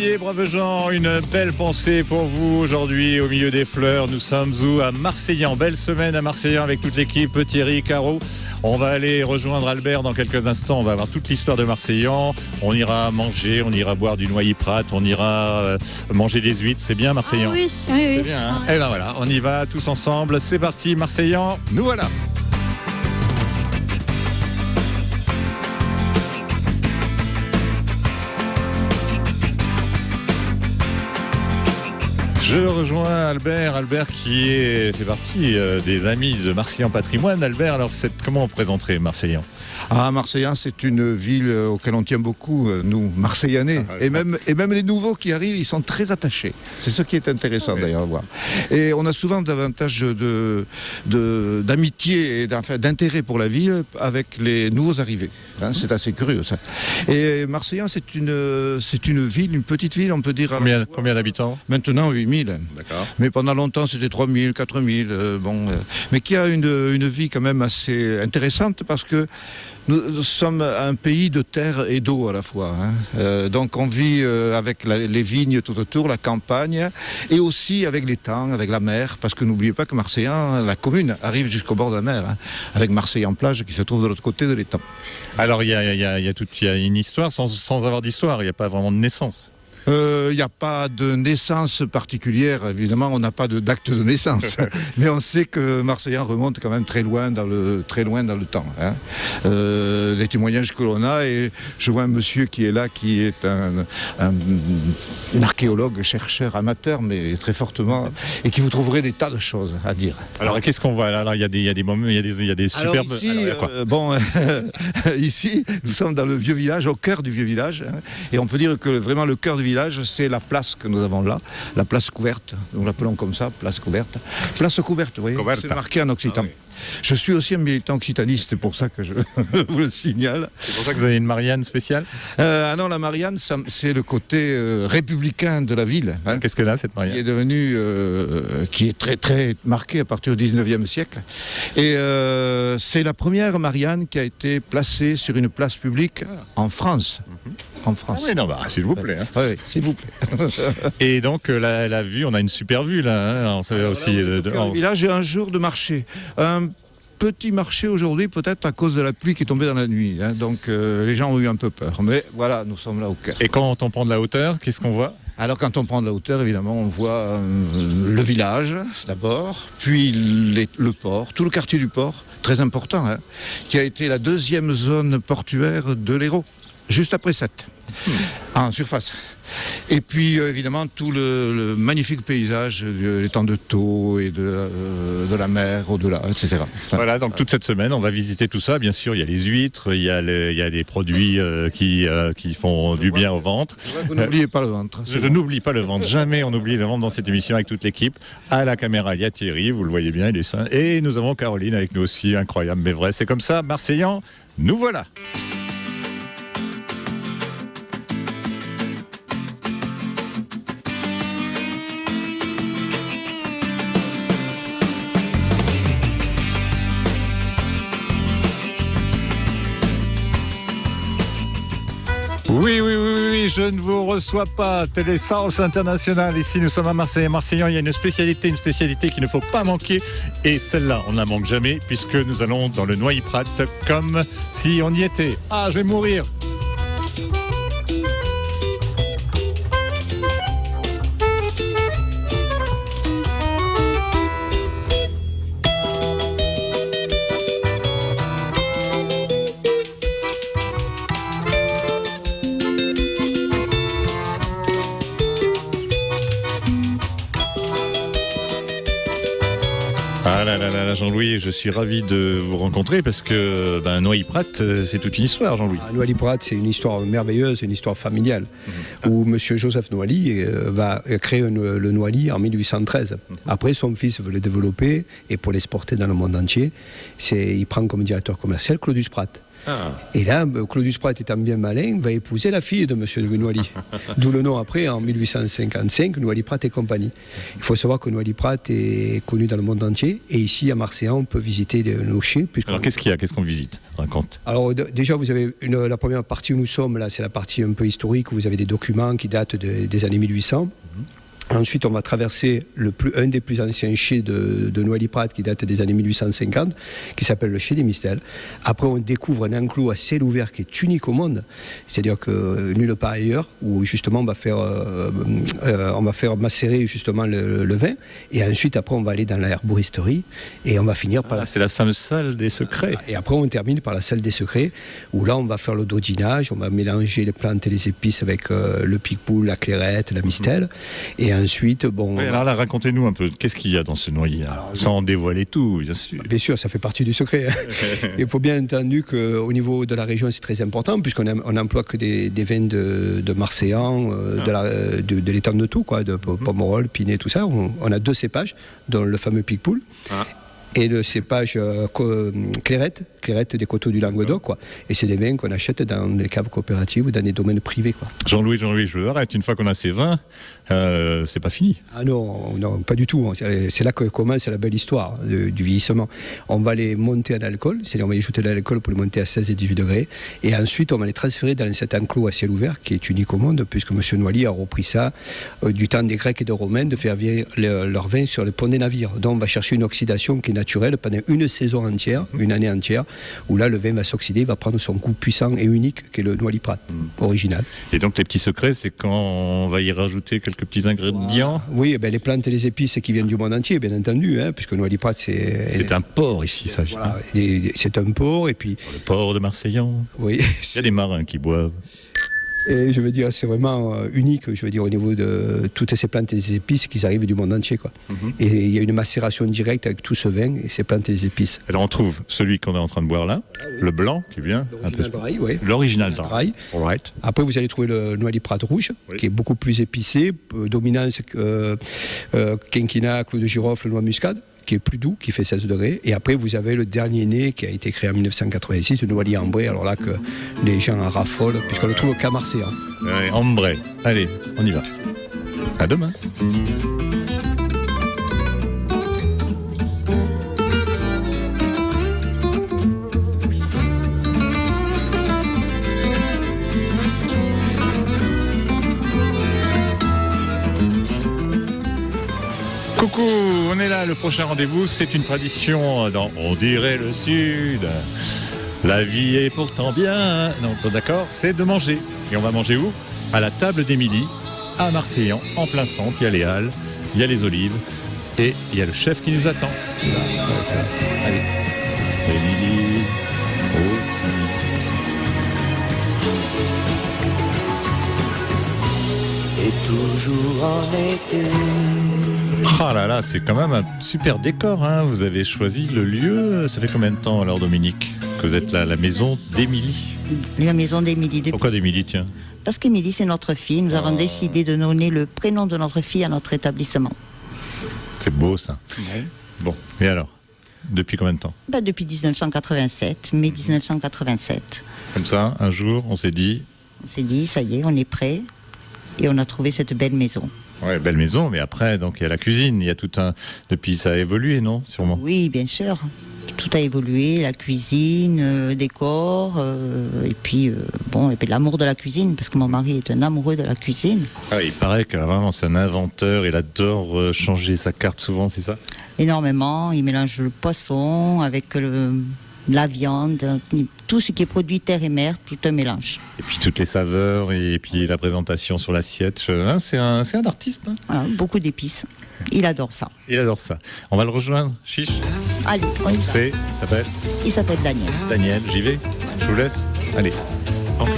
Olivier Bravejean, une belle pensée pour vous aujourd'hui au milieu des fleurs. Nous sommes où? À Marseillan. Belle semaine à Marseillan avec toute l'équipe, Thierry, Caro. On va aller rejoindre Albert dans quelques instants. On va avoir toute l'histoire de Marseillan. On ira manger, on ira boire du Noilly Prat, on ira manger des huîtres. C'est bien Marseillan? Oui. C'est bien, hein? Et ben voilà, on y va tous ensemble. C'est parti, Marseillan. Nous voilà. Je rejoins Albert qui fait partie des amis de Marseillan Patrimoine. Albert, alors comment on présenterait Marseillan? Marseillan, c'est une ville auquel on tient beaucoup, nous, Marseillanais. Et même les nouveaux qui arrivent, ils sont très attachés. C'est ce qui est intéressant d'ailleurs à voir. Et on a souvent davantage d'amitié et d'intérêt pour la ville avec les nouveaux arrivés. Hein, c'est assez curieux ça. Et Marseillan, c'est une ville, une petite ville, on peut dire. Combien d'habitants? Maintenant 8000. D'accord. Mais pendant longtemps, c'était 3000, 4000. Mais qui a une vie quand même assez intéressante parce que nous sommes un pays de terre et d'eau à la fois. Hein. Donc on vit avec les vignes tout autour, la campagne, et aussi avec l'étang, avec la mer, parce que n'oubliez pas que Marseillan, la commune, arrive jusqu'au bord de la mer, hein, avec Marseillan-Plage qui se trouve de l'autre côté de l'étang. Alors il y a une histoire sans avoir d'histoire, il n'y a pas vraiment de naissance. Il n'y a pas de naissance particulière, évidemment, on n'a pas d'acte de naissance, mais on sait que Marseillan remonte quand même très loin dans le temps. Hein. Les témoignages que l'on a, et je vois un monsieur qui est là, qui est un archéologue, chercheur, amateur, mais très fortement, et qui vous trouverait des tas de choses à dire. Alors qu'est-ce qu'on voit là? Alors il y a des moments, il y a des superbes. Alors, ici, nous sommes dans le vieux village, au cœur du vieux village, hein, et on peut dire que vraiment le cœur du village, c'est la place que nous avons là, la place couverte, nous l'appelons comme ça, place couverte. Place couverte, vous voyez, c'est marqué en occitan. Ah, oui. Je suis aussi un militant occitaniste, c'est pour ça que je vous le signale. C'est pour ça que vous avez une Marianne spéciale? Non, la Marianne, c'est le côté républicain de la ville. Hein, qu'est-ce qu'elle a, cette Marianne? Qui est très très marquée à partir du 19e siècle. Et c'est la première Marianne qui a été placée sur une place publique en France. En France. Ah oui, non, s'il vous plaît. Hein. Oui, s'il vous plaît. Et donc, la vue, on a une super vue là. Hein, le village est un jour de marché. Un petit marché aujourd'hui, peut-être à cause de la pluie qui est tombée dans la nuit. Hein, donc, les gens ont eu un peu peur. Mais voilà, nous sommes là au cœur. Et quand on prend de la hauteur, qu'est-ce qu'on voit? Alors quand on prend de la hauteur, évidemment, on voit le village d'abord, puis le port, tout le quartier du port, très important, hein, qui a été la deuxième zone portuaire de l'Hérault, juste après Sète, en surface. Et puis évidemment tout le magnifique paysage, l'étang de Thau et de la mer au-delà, etc. Voilà, donc toute cette semaine, on va visiter tout ça. Bien sûr, il y a les huîtres, il y a des produits qui font du bien au ventre. Vous n'oubliez pas le ventre. Je n'oublie pas le ventre. Jamais on oublie le ventre dans cette émission avec toute l'équipe. À la caméra, il y a Thierry, vous le voyez bien, il est sain. Et nous avons Caroline avec nous aussi, incroyable mais vrai. C'est comme ça, Marseillan, nous voilà. Oui, je ne vous reçois pas. Télésauce International. Ici, nous sommes à Marseille. À Marseillan, il y a une spécialité qu'il ne faut pas manquer. Et celle-là, on ne la manque jamais, puisque nous allons dans le Noilly Prat comme si on y était. Ah, je vais mourir. Ah là, Jean-Louis, je suis ravi de vous rencontrer parce que Noilly Prat, c'est toute une histoire, Jean-Louis. Noilly Prat, c'est une histoire merveilleuse, une histoire familiale, où M. Joseph Noilly va créer le Noilly en 1813. Après, son fils veut le développer et pour l'exporter dans le monde entier, il prend comme directeur commercial Claudius Prat. Et là, Claudius Prat étant bien malin, va épouser la fille de monsieur Noailly. D'où le nom après, en 1855, Noailly Prat et compagnie. Il faut savoir que Noailly Prat est connu dans le monde entier. Et ici, à Marseille, on peut visiter nos chais. Alors, qu'est-ce qu'il y a? Qu'est-ce qu'on visite? Raconte. Alors, déjà, vous avez la première partie où nous sommes, là, c'est la partie un peu historique, où vous avez des documents qui datent des années 1800. Ensuite, on va traverser un des plus anciens chais de Noailly Prat qui date des années 1850, qui s'appelle le chai des Mistels. Après, on découvre un enclos à ciel ouvert qui est unique au monde, c'est-à-dire que nulle part ailleurs, où justement on va faire macérer justement le vin. Et ensuite, après, on va aller dans la herboristerie et on va finir par c'est la fameuse salle des secrets. Et après, on termine par la salle des secrets, où là, on va faire le dodinage, on va mélanger les plantes et les épices avec le picpoul, la clairette, la mistel. Et ensuite, bon... alors là, racontez-nous un peu, qu'est-ce qu'il y a dans ce noyer, sans dévoiler tout, bien sûr. Bien sûr, ça fait partie du secret. Il faut bien entendu qu'au niveau de la région, c'est très important, puisqu'on n'emploie que des vins de Marseillan, de l'étang de Thau, de Pomerol, Pinet, tout ça. On a 2 cépages, dont le fameux picpoul. Et le cépage clairette des coteaux du Languedoc, Et c'est des vins qu'on achète dans les caves coopératives ou dans les domaines privés, Jean-Louis, je vous arrête. Une fois qu'on a ces vins, c'est pas fini. Ah non, pas du tout. C'est là que commence la belle histoire du vieillissement. On va les monter en alcool, c'est-à-dire on va y ajouter de l'alcool pour les monter à 16 et 18 degrés. Et ensuite, on va les transférer dans cet enclos à ciel ouvert qui est unique au monde, puisque M. Noailly a repris ça du temps des Grecs et des Romains, de faire vieillir leur vin sur les ponts des navires. Donc on va chercher une oxydation qui est naturelle pendant une saison entière, une année entière, où là le vin va s'oxyder, va prendre son goût puissant et unique qui est le Noailly Prat original. Et donc les petits secrets, c'est quand on va y rajouter quelques petits ingrédients. Oui, les plantes et les épices qui viennent du monde entier, bien entendu, puisque Noailly Prat c'est un port ici, ça. Voilà, c'est un port et puis le port de Marseillan. Oui. Il y a des marins qui boivent. Et je veux dire, c'est vraiment unique, je veux dire, au niveau de toutes ces plantes et ces épices qui arrivent du monde entier, Et il y a une macération directe avec tout ce vin et ces plantes et ces épices. Alors on trouve celui qu'on est en train de boire là, le blanc qui est bien. L'original dry, oui. L'original dry. Right. Après, vous allez trouver le Noailly Prat rouge, qui est beaucoup plus épicé, dominance quinquina, clou de girofle, noix muscade, qui est plus doux, qui fait 16 degrés. Et après, vous avez le dernier né qui a été créé en 1986, le Noailly Ambré. Alors là, que les gens en raffolent, puisqu'on le trouve qu'à Marseille. Ambré. Allez, on y va. À demain. Coucou, on est là, le prochain rendez-vous, c'est une tradition dans On dirait le Sud. La vie est pourtant bien. Non, d'accord, c'est de manger. Et on va manger où? À la table d'Émilie, à Marseillan, en plein centre. Il y a les halles, il y a les olives et il y a le chef qui nous attend. Allez, Émilie aussi. Et toujours en été. Ah là là, c'est quand même un super décor, Vous avez choisi le lieu. Ça fait combien de temps alors, Dominique, que vous êtes là, la maison d'Émilie? La maison d'Émilie. Pourquoi d'Émilie, tiens? Parce qu'Émilie, c'est notre fille. Nous avons décidé de donner le prénom de notre fille à notre établissement. C'est beau, ça. Oui. Bon, et alors? Depuis combien de temps? Depuis 1987, mai 1987. Comme ça, un jour, on s'est dit... On s'est dit, ça y est, on est prêt. Et on a trouvé cette belle maison. Ouais, belle maison, mais après, donc il y a la cuisine, il y a tout un... Depuis, ça a évolué, non? Sûrement. Oui, bien sûr. Tout a évolué, la cuisine, le décor, et puis l'amour de la cuisine, parce que mon mari est un amoureux de la cuisine. Ah, il paraît que vraiment c'est un inventeur, il adore changer sa carte souvent, c'est ça? Énormément, il mélange le poisson avec la viande, tout ce qui est produit terre et mer, tout un mélange. Et puis toutes les saveurs, et puis la présentation sur l'assiette, c'est un artiste. Voilà, beaucoup d'épices. Il adore ça. Il adore ça. On va le rejoindre, Chiche. Allez, on y va. Il s'appelle Daniel. Daniel, j'y vais. Je vous laisse. Allez. En plus.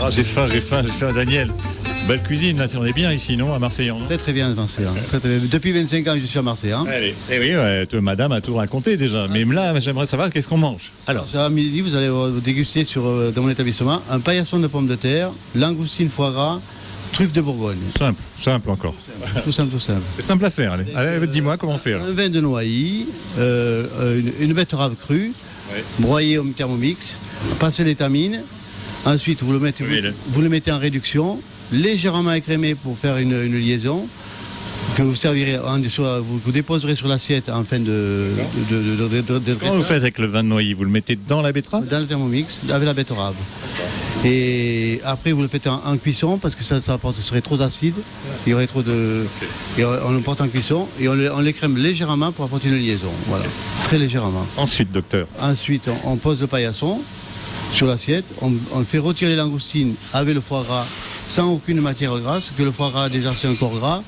Ah, j'ai faim, Daniel. Belle cuisine, là, on est bien ici, non, à Marseille, non? Très bien, Marseillan. Très bien. Depuis 25 ans, je suis à Marseille. Allez. Et oui, madame a tout raconté déjà. Mais là, j'aimerais savoir qu'est-ce qu'on mange. Alors, ça, à midi, vous allez déguster dans mon établissement un paillasson de pommes de terre, langoustine foie gras, truffe de Bourgogne. Simple encore. Tout simple. C'est simple à faire. Allez, dis-moi comment faire. Un vin de noilly, une betterave crue, broyée au Thermomix, passer l'étamine. Ensuite, vous le mettez en réduction, légèrement écrémé pour faire une liaison. Que vous servirez, vous déposerez sur l'assiette en fin de Comment vous faites avec le vin de noilly? Vous le mettez dans la betterave? Dans le Thermomix, avec la betterave. Et après, vous le faites en cuisson parce que ce serait trop acide. Il y aurait trop de. Et on le porte en cuisson et on l'écrème légèrement pour apporter une liaison. Voilà, très légèrement. Ensuite, docteur. Ensuite, on pose le paillasson sur l'assiette. On fait retirer les langoustines avec le foie gras sans aucune matière grasse, parce que le foie gras déjà c'est un corps gras.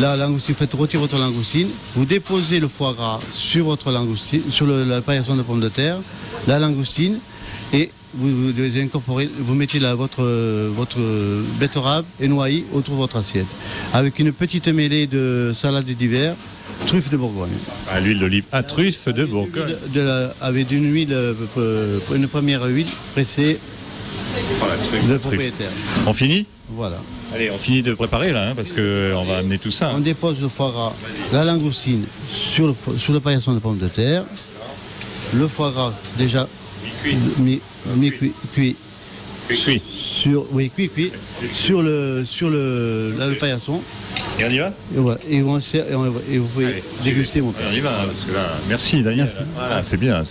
La langoustine, vous faites retirer votre langoustine, vous déposez le foie gras sur votre langoustine, sur la paillasson de pommes de terre, la langoustine, et vous incorporez, vous mettez votre betterave et noilly autour de votre assiette, avec une petite mêlée de salade d'hiver, truffe de Bourgogne. À l'huile d'olive, à truffe de Bourgogne. Avec une huile, une première huile pressée de propriétaire. On finit? Voilà. Allez, on finit de préparer là, parce qu'on va amener tout ça. On dépose le foie gras, la langoustine sur le paillasson de pommes de terre. Le foie gras déjà mi-cuit. Cuit. Cuit. Sur le paillasson. Et on y va? Et vous pouvez déguster mon père. On y va, parce que là, merci Daniel. Ah, c'est bien.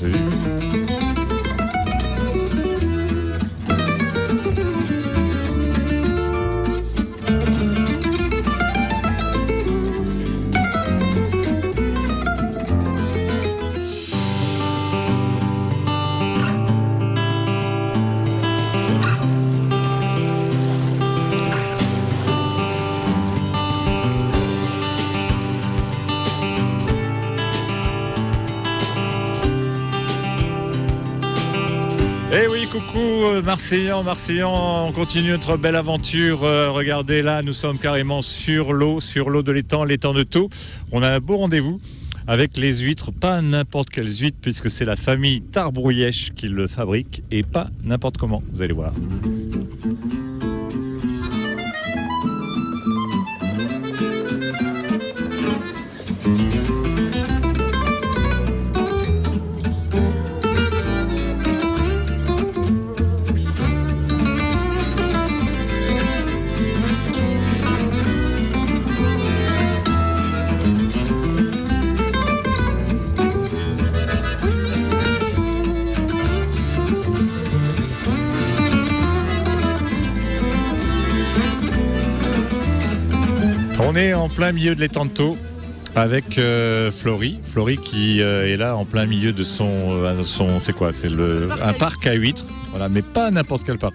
Eh oui, coucou Marseillan, on continue notre belle aventure. Regardez là, nous sommes carrément sur l'eau de l'étang de Thau. On a un beau rendez-vous avec les huîtres, pas n'importe quelles huîtres, puisque c'est la famille Tarbrouillèche qui le fabrique, et pas n'importe comment, vous allez voir. On est en plein milieu de l'étang de Thau avec Florie qui est là en plein milieu de son c'est quoi? C'est un parc à huîtres, voilà, mais pas n'importe quel parc.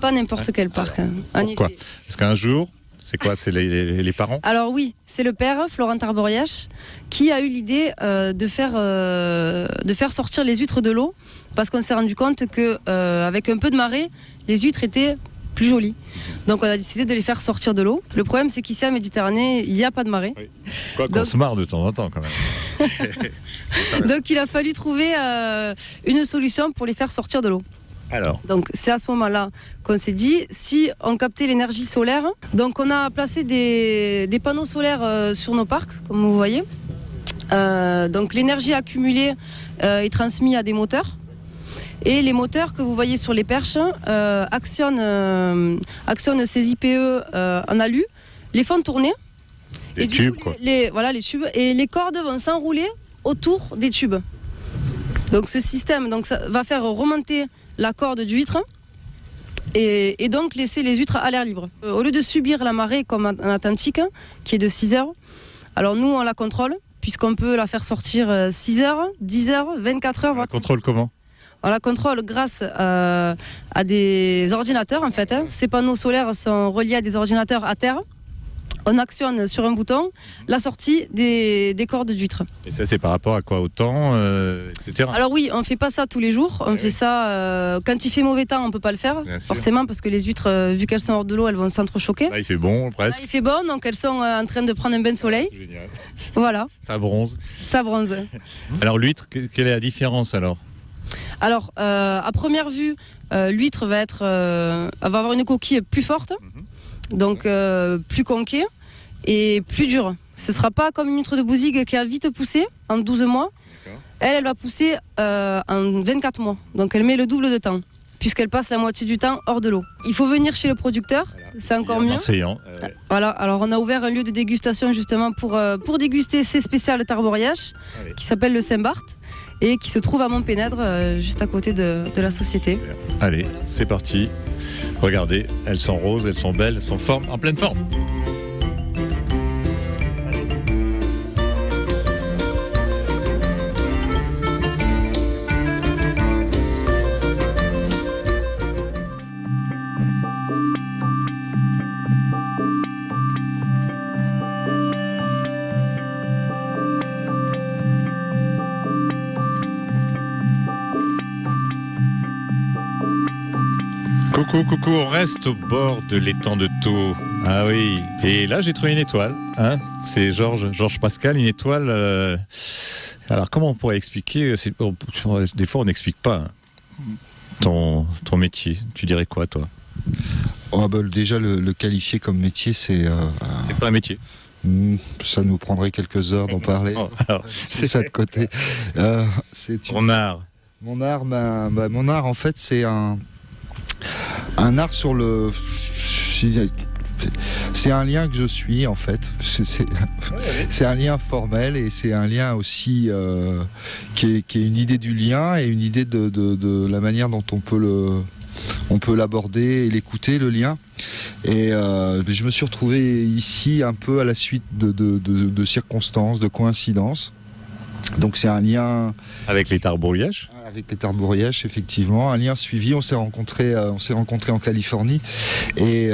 Pas n'importe quel parc. Pourquoi? Parce qu'un jour, c'est quoi? C'est les parents? Alors oui, c'est le père, Florent Tarbrouillèche, qui a eu l'idée de faire sortir les huîtres de l'eau, parce qu'on s'est rendu compte qu'avec un peu de marée, les huîtres étaient plus jolies. Donc on a décidé de les faire sortir de l'eau. Le problème, c'est qu'ici en Méditerranée, il n'y a pas de marée. Oui. Quoi qu'on se marre de temps en temps quand même. Donc il a fallu trouver une solution pour les faire sortir de l'eau. Alors. Donc c'est à ce moment-là qu'on s'est dit, si on captait l'énergie solaire, donc on a placé des panneaux solaires sur nos parcs, comme vous voyez. Donc l'énergie accumulée est transmise à des moteurs. Et les moteurs que vous voyez sur les perches actionnent ces IPE en alu, les font tourner. Les tubes, quoi. Les tubes. Et les cordes vont s'enrouler autour des tubes. Donc ce système ça va faire remonter la corde d'huître et donc laisser les huîtres à l'air libre. Au lieu de subir la marée comme en Atlantique, qui est de 6 heures, alors nous on la contrôle, puisqu'on peut la faire sortir 6 heures, 10 heures, 24 heures. On la contrôle comment? On la contrôle grâce à des ordinateurs en fait. Ces panneaux solaires sont reliés à des ordinateurs à terre. On actionne sur un bouton la sortie des cordes d'huîtres. Et ça, c'est par rapport à quoi? Au temps, etc. Alors oui, on ne fait pas ça tous les jours. On fait ça quand il fait mauvais temps, on ne peut pas le faire. Forcément, parce que les huîtres, vu qu'elles sont hors de l'eau, elles vont s'entrechoquer. Là, il fait bon, presque. Là, il fait bon, donc elles sont en train de prendre un bain de soleil. Génial. Voilà. Ça bronze. Ça bronze. Alors l'huître, quelle est la différence alors? Alors, à première vue, l'huître va avoir une coquille plus forte. donc plus conquet et plus dur. Ce ne sera pas comme une huître de Bouzigues qui a vite poussé en 12 mois. Elle va pousser en 24 mois. Donc elle met le double de temps, puisqu'elle passe la moitié du temps hors de l'eau. Il faut venir chez le producteur, c'est encore mieux. Marseillan. Voilà, alors on a ouvert un lieu de dégustation justement pour déguster ces spéciales Tarboriache, qui s'appelle le Saint-Barth, et qui se trouve à Montpénèdre, juste à côté de la société. Allez, c'est parti. Regardez, elles sont roses, elles sont belles, elles sont en pleine forme. Coucou, on reste au bord de l'étang de Thau. Ah oui, et là j'ai trouvé une étoile. Hein, c'est Georges Pascal, une étoile. Alors comment on pourrait expliquer des fois on n'explique pas ton métier. Tu dirais quoi toi? Déjà le qualifier comme métier, c'est pas un métier. Ça nous prendrait quelques heures d'en parler. C'est ça de côté. Mon art. Mon art, en fait, c'est un art sur le. C'est un lien que je suis, en fait. C'est un lien formel et c'est un lien aussi qui est une idée du lien et une idée de la manière dont on peut l'aborder et l'écouter, le lien. Et je me suis retrouvé ici un peu à la suite de circonstances, de coïncidences. Donc c'est un lien... Avec les Tarboriaches ? Avec les Tarboriaches, effectivement. Un lien suivi. On s'est rencontrés en Californie. Et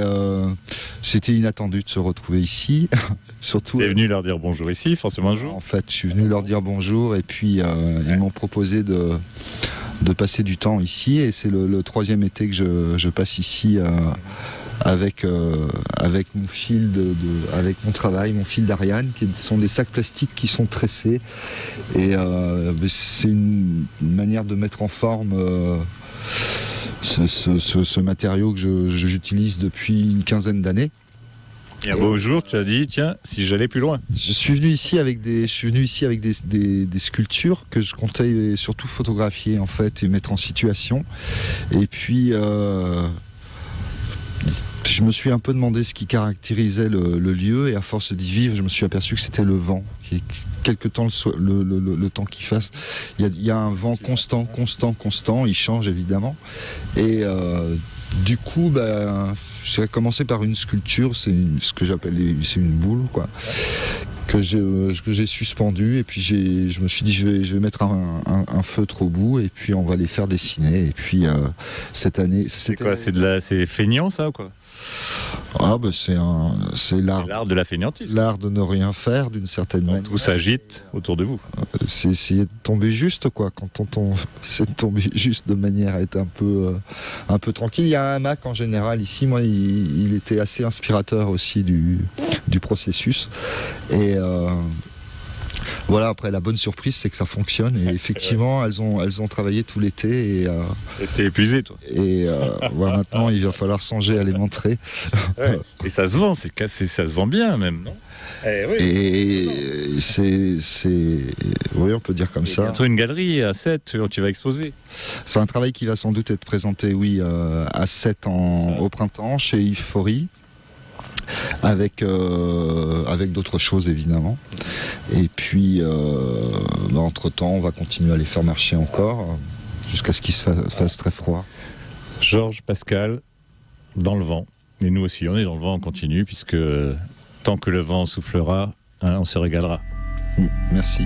c'était inattendu de se retrouver ici. Surtout... Tu es venu leur dire bonjour ici, forcément un jour ? En fait, je suis venu leur dire bonjour. Et puis, ils m'ont proposé de passer du temps ici. Et c'est le 3e été que je passe ici... avec mon fil avec mon travail, mon fil d'Ariane, qui sont des sacs plastiques qui sont tressés. Et c'est une manière de mettre en forme ce matériau que j'utilise depuis une quinzaine d'années. Et un beau jour, tu as dit, tiens, si j'allais plus loin. Je suis venu ici avec des sculptures que je comptais surtout photographier en fait et mettre en situation. Et puis je me suis un peu demandé ce qui caractérisait le lieu et à force d'y vivre, je me suis aperçu que c'était le vent. Quelque temps, le temps qu'il fasse, il y a un vent constant, il change évidemment. Et du coup, j'ai commencé par une sculpture, ce que j'appelle c'est une boule, quoi, que j'ai suspendu et puis je me suis dit je vais mettre un feutre au bout et puis on va les faire dessiner. Et puis cette année... C'est quoi? C'est feignant ça ou quoi? C'est l'art de la feignantise. L'art de ne rien faire d'une certaine manière. Tout s'agite autour de vous. C'est essayer de tomber juste, quoi. Quand c'est de tomber juste de manière à être un peu tranquille. Il y a un hamac en général ici. Moi, il était assez inspirateur aussi du processus. Et voilà, après la bonne surprise c'est que ça fonctionne et effectivement elles ont travaillé tout l'été et t'es épuisé toi. Et voilà, maintenant il va falloir songer à les montrer. Ouais. Et ça se vend, ça se vend bien même, non? Oui. Et oui, on peut dire comme ça. Bientôt une galerie à 7, tu vas exposer. C'est un travail qui va sans doute être présenté, oui, à 7 au printemps chez Euphorie. Avec d'autres choses évidemment. Et puis entre temps on va continuer à les faire marcher encore jusqu'à ce qu'il se fasse très froid. Georges Pascal, dans le vent. Et nous aussi on est dans le vent, on continue puisque tant que le vent soufflera, on se régalera. Merci.